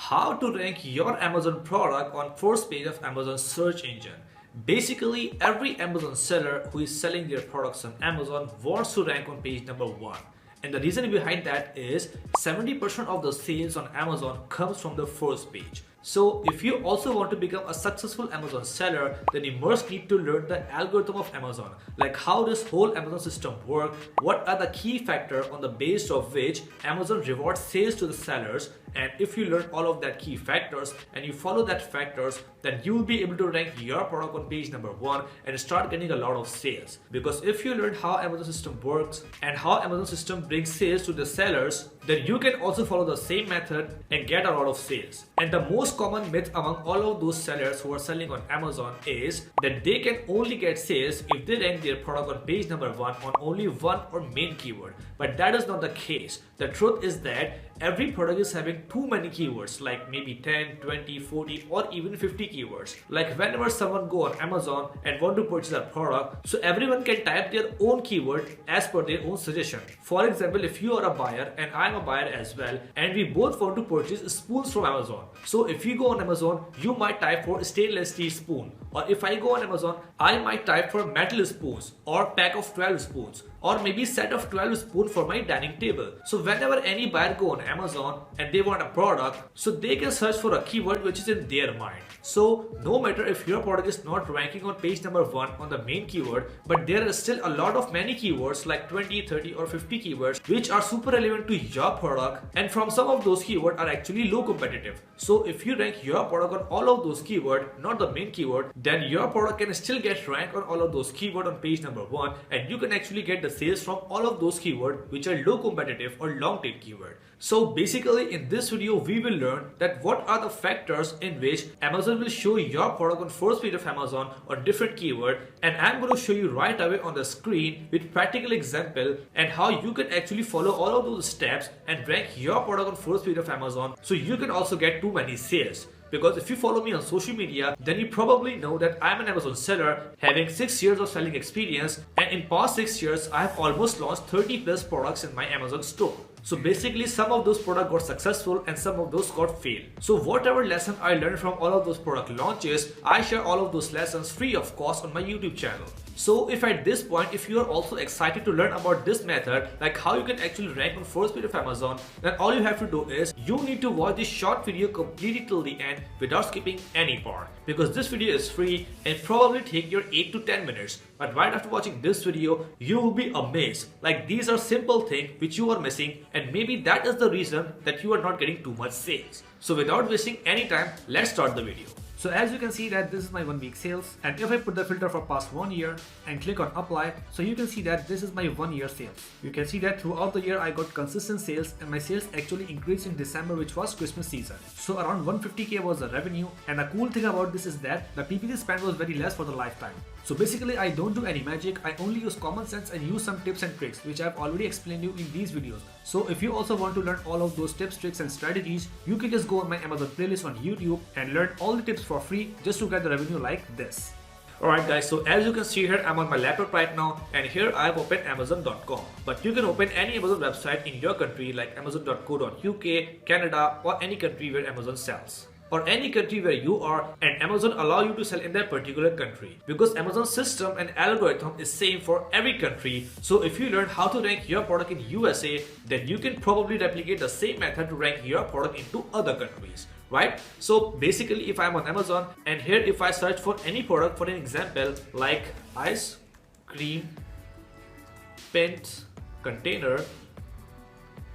how to rank your Amazon product on first page of Amazon search engine. Basically, every Amazon seller who is selling their products on Amazon wants to rank on page number 1. And the reason behind that is 70% of the sales on Amazon comes from the first page. So if you also want to become a successful Amazon seller, then you must need to learn the algorithm of Amazon, like how this whole Amazon system works, what are the key factors on the base of which Amazon rewards sales to the sellers. And if you learn all of that key factors and you follow that factors, then you will be able to rank your product on page number 1 and start getting a lot of sales. Because if you learn how Amazon system works and how Amazon system brings sales to the sellers, then you can also follow the same method and get a lot of sales. And the most common myth among all of those sellers who are selling on Amazon is that they can only get sales if they rank their product on page number 1 on only one or main keyword. But that is not the case. The truth is that every product is having too many keywords, like maybe 10, 20, 40 or even 50 keywords. Like whenever someone go on Amazon and want to purchase a product, so everyone can type their own keyword as per their own suggestion. For example, if you are a buyer and I'm a buyer as well, and we both want to purchase spoons from Amazon. So if you go on Amazon, you might type for stainless steel spoon. Or if I go on Amazon, I might type for metal spoons or pack of 12 spoons, or maybe set of 12 spoons for my dining table. So whenever any buyer go on Amazon and they want a product, so they can search for a keyword which is in their mind. So no matter if your product is not ranking on page number 1 on the main keyword, but there are still a lot of many keywords like 20, 30 or 50 keywords which are super relevant to your product, and from some of those keywords are actually low competitive. So if you rank your product on all of those keywords, not the main keyword, then your product can still get ranked on all of those keywords on page number 1, and you can actually get the sales from all of those keywords which are low competitive or long tail keyword. So basically in this video we will learn that what are the factors in which Amazon will show your product on first page of Amazon on different keyword, and I'm going to show you right away on the screen with practical example and how you can actually follow all of those steps and rank your product on first page of Amazon so you can also get too many sales. Because if you follow me on social media, then you probably know that I'm an Amazon seller having 6 years of selling experience, and in past 6 years I have almost launched 30 plus products in my Amazon store. So basically some of those products got successful and some of those got failed. So whatever lesson I learned from all of those product launches, I share all of those lessons free of cost on my YouTube channel. So if at this point, if you are also excited to learn about this method, like how you can actually rank on first page of Amazon, then all you have to do is you need to watch this short video completely till the end without skipping any part. Because this video is free and probably take your 8 to 10 minutes. But right after watching this video, you will be amazed. Like these are simple things which you are missing, and maybe that is the reason that you are not getting too much sales. So without wasting any time, let's start the video. So as you can see that this is my 1 week sales, and if I put the filter for past 1 year and click on apply, so you can see that this is my 1 year sales. You can see that throughout the year I got consistent sales, and my sales actually increased in December, which was Christmas season. So around 150k was the revenue, and the cool thing about this is that the PPC spend was very less for the lifetime. So basically I don't do any magic, I only use common sense and use some tips and tricks which I've already explained you in these videos. So if you also want to learn all of those tips, tricks and strategies, you can just go on my Amazon playlist on YouTube and learn all the tips for free just to get the revenue like this. Alright guys, so as you can see here, I'm on my laptop right now, and here I've opened Amazon.com. But you can open any Amazon website in your country like Amazon.co.uk, Canada, or any country where Amazon sells. Or any country where you are, and Amazon allow you to sell in that particular country. Because Amazon's system and algorithm is same for every country. So if you learn how to rank your product in USA, then you can probably replicate the same method to rank your product into other countries. Right? So basically if I'm on Amazon, and here if I search for any product, for an example like ice cream paint container,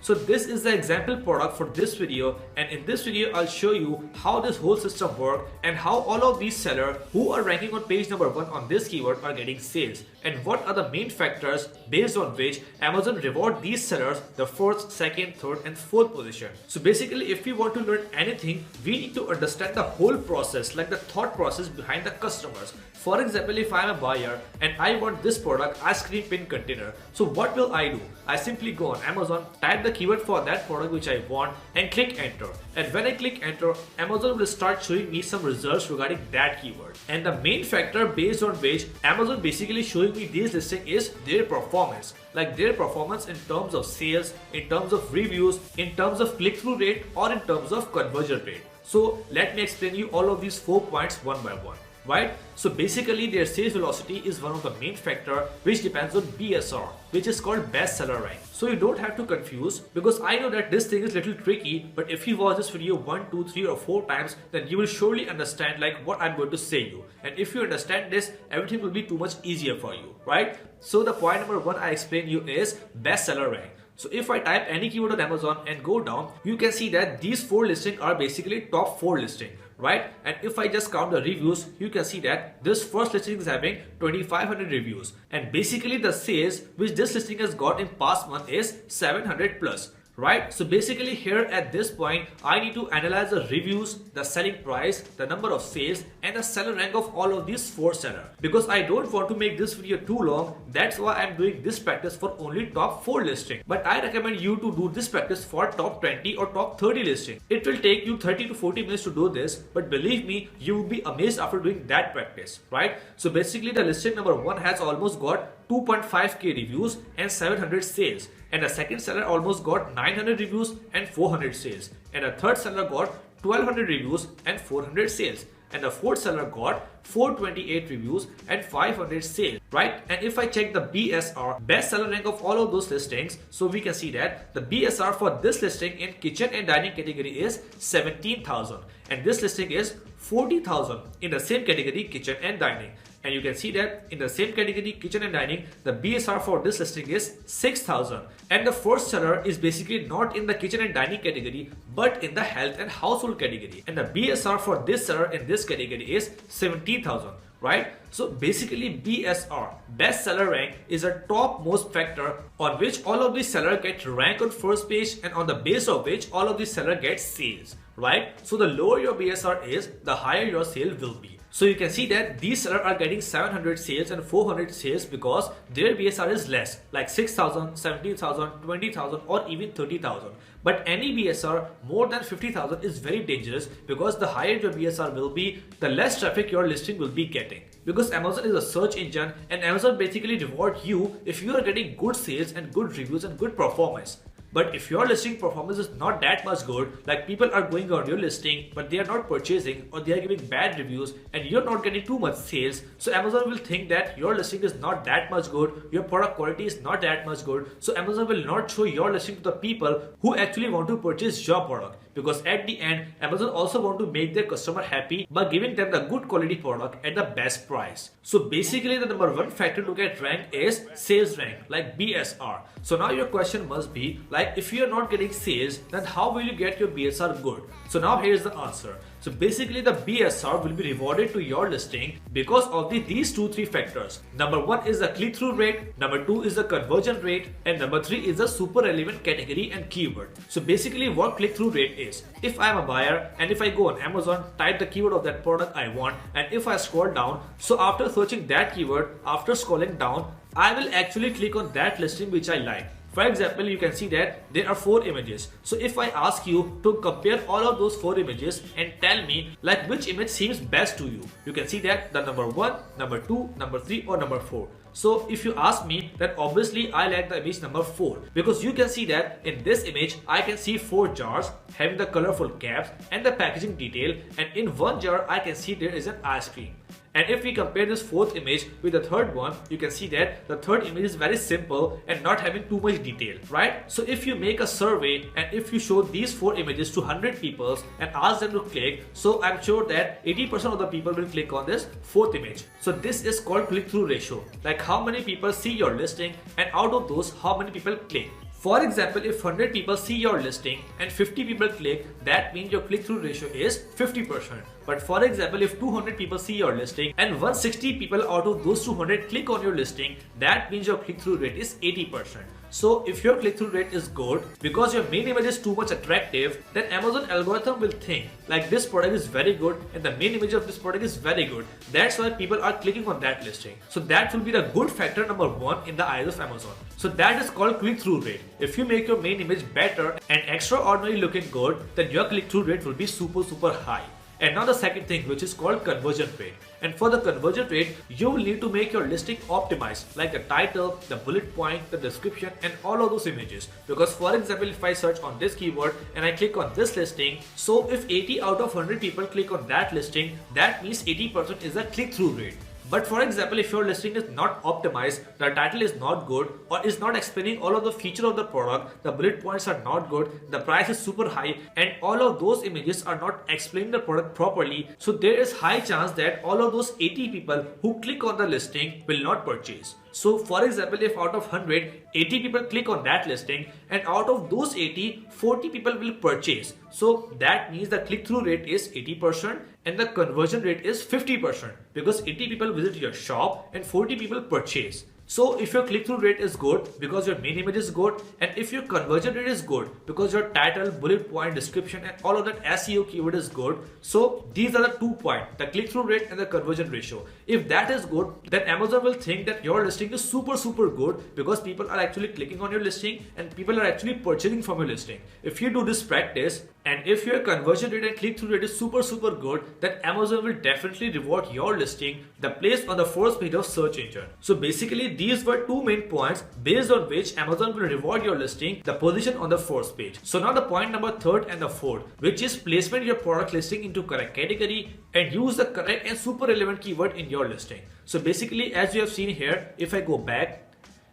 so this is the example product for this video, and in this video I'll show you how this whole system works and how all of these sellers who are ranking on page number 1 on this keyword are getting sales, and what are the main factors based on which Amazon reward these sellers the first, second, third and fourth position. So basically if we want to learn anything, we need to understand the whole process, like the thought process behind the customers. For example, if I'm a buyer and I want this product, ice cream pin container, so what will I do? I simply go on Amazon, type the keyword for that product which I want and click enter. And when I click enter, Amazon will start showing me some results regarding that keyword. And the main factor based on which Amazon basically showing me these listings is their performance. Like their performance in terms of sales, in terms of reviews, in terms of click-through rate, or in terms of conversion rate. So let me explain you all of these 4 points one by one. Right? So basically their sales velocity is one of the main factor which depends on BSR, which is called best seller rank. So you don't have to confuse, because I know that this thing is little tricky, but if you watch this video 1, 2, 3 or 4 times, then you will surely understand like what I'm going to say you. And if you understand this, everything will be too much easier for you, right? So the point number 1 I explain you is best seller rank. So if I type any keyword on Amazon and go down, you can see that these 4 listings are basically top 4 listing, right? And if I just count the reviews, you can see that this first listing is having 2500 reviews, and basically the sales which this listing has got in past month is 700 plus. Right? So basically here at this point, I need to analyze the reviews, the selling price, the number of sales, and the seller rank of all of these 4 sellers. Because I don't want to make this video too long, that's why I'm doing this practice for only top 4 listing. But I recommend you to do this practice for top 20 or top 30 listing. It will take you 30 to 40 minutes to do this, but believe me, you will be amazed after doing that practice, right? So basically the listing number 1 has almost got 2.5k reviews and 700 sales, and the second seller almost got 900 reviews and 400 sales, and the third seller got 1200 reviews and 400 sales, and the fourth seller got 428 reviews and 500 sales, right? And if I check the BSR, best seller rank of all of those listings, so we can see that the BSR for this listing in kitchen and dining category is 17,000, and this listing is 40,000 in the same category kitchen and dining. And you can see that in the same category kitchen and dining, the BSR for this listing is 6,000, and the first seller is basically not in the kitchen and dining category but in the health and household category, and the BSR for this seller in this category is 70,000, right? So basically BSR, best seller rank, is a topmost factor on which all of these sellers get rank on first page, and on the base of which all of these sellers get sales, right? So the lower your BSR is, the higher your sale will be. So you can see that these sellers are getting 700 sales and 400 sales because their BSR is less, like 6,000, 17,000, 20,000 or even 30,000. But any BSR more than 50,000 is very dangerous, because the higher your BSR will be, the less traffic your listing will be getting. Because Amazon is a search engine, and Amazon basically rewards you if you are getting good sales and good reviews and good performance. But if your listing performance is not that much good, like people are going on your listing but they are not purchasing, or they are giving bad reviews and you're not getting too much sales, so Amazon will think that your listing is not that much good, your product quality is not that much good, so Amazon will not show your listing to the people who actually want to purchase your product. Because at the end, Amazon also want to make their customer happy by giving them the good quality product at the best price. So basically the number 1 factor to get ranked is sales rank, like BSR. So now your question must be like, if you are not getting sales, then how will you get your BSR good? So now here's the answer. So basically the BSR will be rewarded to your listing because of these 2-3 factors. Number 1 is the click-through rate, number 2 is the conversion rate, and number 3 is the super relevant category and keyword. So basically what click-through rate is, if I am a buyer and if I go on Amazon, type the keyword of that product I want, and if I scroll down, so after searching that keyword, after scrolling down, I will actually click on that listing which I like. For example, you can see that there are 4 images. So if I ask you to compare all of those 4 images and tell me like which image seems best to you, you can see that the number 1, number 2, number 3 or number 4. So if you ask me, then obviously I like the image number 4, because you can see that in this image I can see 4 jars having the colorful caps and the packaging detail, and in one jar I can see there is an ice cream. And if we compare this 4th image with the 3rd one, you can see that the 3rd image is very simple and not having too much detail, right? So if you make a survey and if you show these 4 images to 100 people and ask them to click, so I'm sure that 80% of the people will click on this 4th image. So this is called click-through ratio, like how many people see your listing and out of those how many people click. For example, if 100 people see your listing and 50 people click, that means your click-through ratio is 50%. But for example, if 200 people see your listing and 160 people out of those 200 click on your listing, that means your click-through rate is 80%. So if your click-through rate is good because your main image is too much attractive, then Amazon algorithm will think like this product is very good and the main image of this product is very good. That's why people are clicking on that listing. So that will be the good factor number 1 in the eyes of Amazon. So that is called click-through rate. If you make your main image better and extraordinary looking good, then your click-through rate will be super high. And now the second thing, which is called conversion rate. And for the conversion rate, you will need to make your listing optimized, like the title, the bullet point, the description, and all of those images. Because for example, if I search on this keyword and I click on this listing, so if 80 out of 100 people click on that listing, that means 80% is the click-through rate. But for example, if your listing is not optimized, the title is not good, or is not explaining all of the features of the product, the bullet points are not good, the price is super high, and all of those images are not explaining the product properly, so there is high chance that all of those 80 people who click on the listing will not purchase. So for example, if out of 100, 80 people click on that listing, and out of those 80, 40 people will purchase. So that means the click-through rate is 80% and the conversion rate is 50% because 80 people visit your shop and 40 people purchase. So if your click-through rate is good because your main image is good, and if your conversion rate is good because your title, bullet point, description, and all of that SEO keyword is good, so these are the 2 points, the click-through rate and the conversion ratio. If that is good, then Amazon will think that your listing is super good because people are actually clicking on your listing and people are actually purchasing from your listing. If you do this practice, and if your conversion rate and click-through rate is super good, then Amazon will definitely reward your listing the place on the first page of search engine. So basically these were 2 main points based on which Amazon will reward your listing the position on the first page. So now the point number 3rd and the 4th, which is placement your product listing into correct category and use the correct and super relevant keyword in your listing. So basically, as you have seen here, if I go back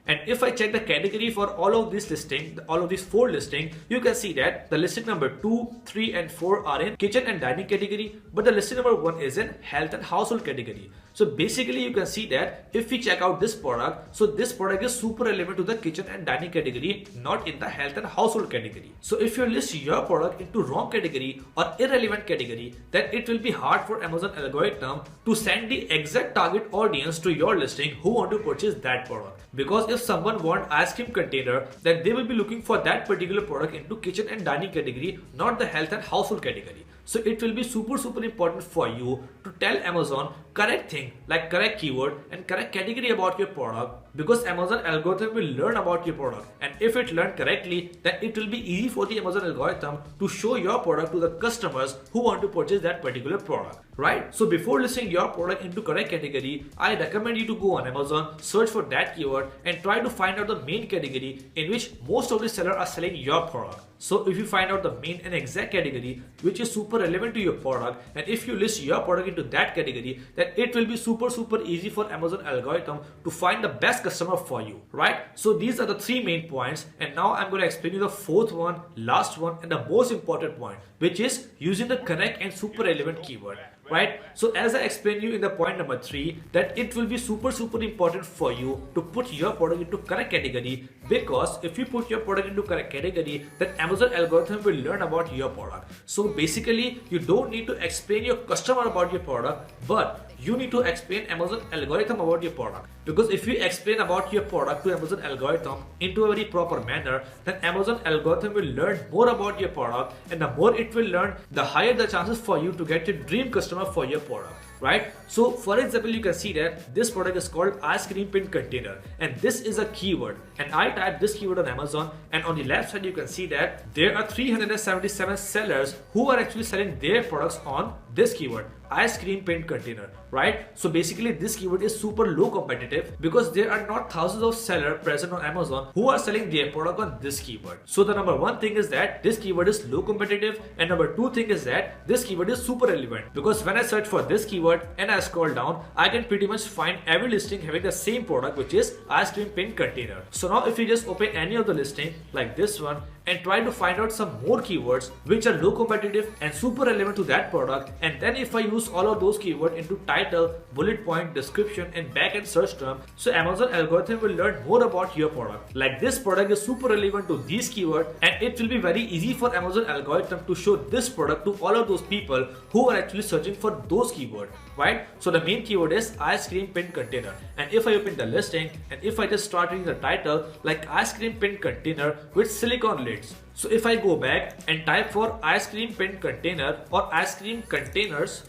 and if I check the category for all of these listing, all of these 4 listing, you can see that the listing number 2, 3 and 4 are in kitchen and dining category, but the listing number 1 is in health and household category. So basically you can see that if we check out this product, so this product is super relevant to the kitchen and dining category, not in the health and household category. So if you list your product into wrong category or irrelevant category, then it will be hard for Amazon algorithm to send the exact target audience to your listing who want to purchase that product. Because if someone want ice cream container, then they will be looking for that particular product into kitchen and dining category, not the health and household category. So it will be super important for you to tell Amazon correct thing like correct keyword and correct category about your product, because Amazon algorithm will learn about your product, and if it learned correctly, then it will be easy for the Amazon algorithm to show your product to the customers who want to purchase that particular product, right? So before listing your product into correct category, I recommend you to go on Amazon, search for that keyword and try to find out the main category in which most of the sellers are selling your product. So if you find out the main and exact category which is super relevant to your product, and if you list your product into that category, then it will be super easy for Amazon algorithm to find the best customer for you, right? So these are the 3 main points, and now I'm going to explain you the 4th one, last one, and the most important point, which is using the correct and super relevant keyword. Right? So as I explained you in the point number 3, that it will be super important for you to put your product into correct category, because if you put your product into correct category, then Amazon algorithm will learn about your product. So basically you don't need to explain your customer about your product, but you need to explain Amazon algorithm about your product. Because if you explain about your product to Amazon algorithm into a very proper manner, then Amazon algorithm will learn more about your product, and the more it will learn, the higher the chances for you to get your dream customer for your product, right? So for example, you can see that this product is called ice cream pin container, and this is a keyword, and I type this keyword on Amazon, and on the left side you can see that there are 377 sellers who are actually selling their products on this keyword, ice cream pin container, right? So basically this keyword is super low competitive because there are not thousands of sellers present on Amazon who are selling their product on this keyword. So the number 1 thing is that this keyword is low competitive, and number 2 thing is that this keyword is super relevant, because when I search for this keyword and I scroll down, I can pretty much find every listing having the same product, which is ice cream pin container. So now if you just open any of the listing like this one and try to find out some more keywords which are low competitive and super relevant to that product, and then if I use introduce all of those keywords into title, bullet point, description, and backend search term, so Amazon algorithm will learn more about your product. Like this product is super relevant to these keywords, and it will be very easy for Amazon algorithm to show this product to all of those people who are actually searching for those keywords, right? So the main keyword is ice cream pin container, and if I open the listing and if I just start reading the title like ice cream pin container with silicone lids. So if I go back and type for ice cream pin container or ice cream containers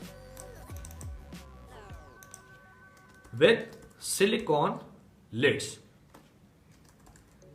with silicone lids,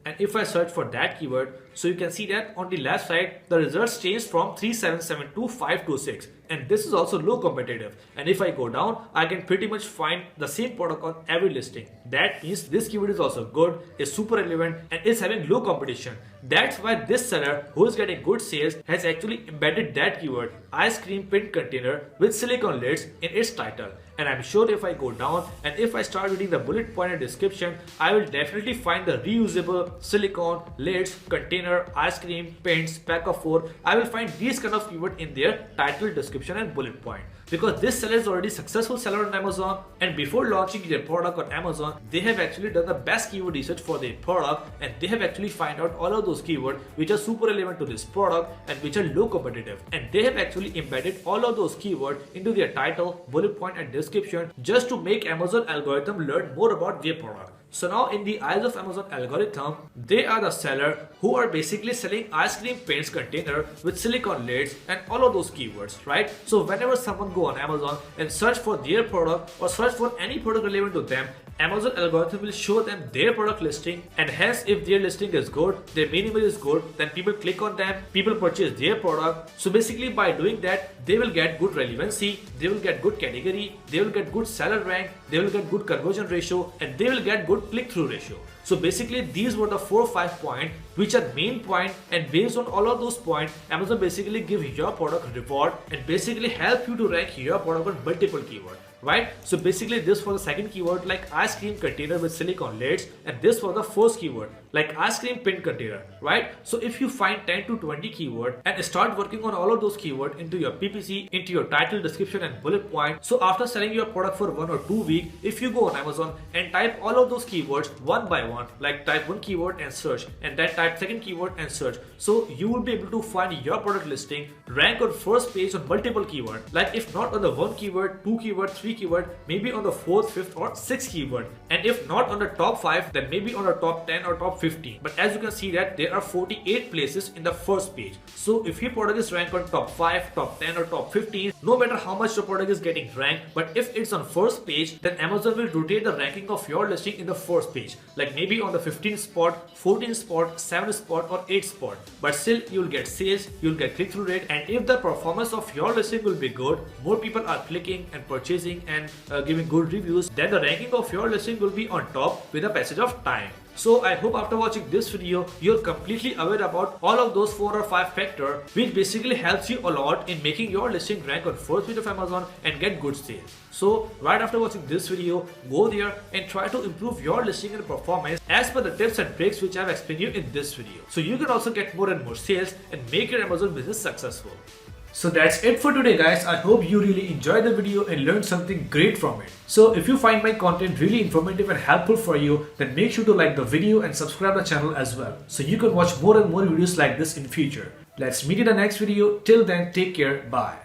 and if I search for that keyword, so you can see that on the left side the results changed from 377 to 526, and this is also low competitive. And if I go down, I can pretty much find the same product on every listing. That means this keyword is also good, is super relevant, and is having low competition. That's why this seller who is getting good sales has actually embedded that keyword ice cream pin container with silicone lids in its title. And I'm sure if I go down and if I start reading the bullet point and description, I will definitely find the reusable silicone lids container ice cream pins pack of 4. I will find these kind of keyword in their title, description, and bullet point, because this seller is already successful seller on Amazon, and before launching their product on Amazon, they have actually done the best keyword research for their product, and they have actually find out all of those keywords which are super relevant to this product and which are low competitive, and they have actually embedded all of those keywords into their title, bullet point, and description just to make Amazon algorithm learn more about their product. So now in the eyes of Amazon algorithm, they are the seller who are basically selling ice cream paints container with silicone lids and all of those keywords, right? So whenever someone go on Amazon and search for their product or search for any product relevant to them, Amazon algorithm will show them their product listing, and hence if their listing is good, their minimal is good, then people click on them, people purchase their product. So basically by doing that, they will get good relevancy, they will get good category, they will get good seller rank, they will get good conversion ratio, and they will get good click-through ratio. So basically these were the 4 or 5 points which are main point, and based on all of those points, Amazon basically give your product reward and basically help you to rank your product on multiple keywords, right? So basically this was the second keyword like ice cream container with silicone lids, and this was the first keyword like ice cream pin container, right? So if you find 10 to 20 keyword and start working on all of those keywords into your PPC, into your title, description, and bullet point, so after selling your product for 1 or 2 weeks, if you go on Amazon and type all of those keywords one by one, like type one keyword and search, and then type second keyword and search, so you will be able to find your product listing rank on first page on multiple keywords, like if not on the 1 keyword, 2 keyword, 3 keyword, maybe on the 4th, 5th, or 6th keyword, and if not on the top 5, then maybe on the top 10 or top 15. But as you can see that there are 48 places in the first page. So if your product is ranked on top 5, top 10, or top 15, no matter how much your product is getting ranked, but if it's on first page, then Amazon will rotate the ranking of your listing in the first page, like maybe on the 15th spot, 14th spot, 7th spot, or 8th spot. But still you'll get sales, you'll get click-through rate, and if the performance of your listing will be good, more people are clicking and purchasing and giving good reviews, then the ranking of your listing will be on top with the passage of time. So I hope after watching this video, you're completely aware about all of those 4 or 5 factors, which basically helps you a lot in making your listing rank on first page of Amazon and get good sales. So right after watching this video, go there and try to improve your listing and performance as per the tips and tricks which I've explained you in this video. So you can also get more and more sales and make your Amazon business successful. So that's it for today, guys. I hope you really enjoyed the video and learned something great from it. So if you find my content really informative and helpful for you, then make sure to like the video and subscribe the channel as well, so you can watch more and more videos like this in future. Let's meet in the next video. Till then, take care. Bye.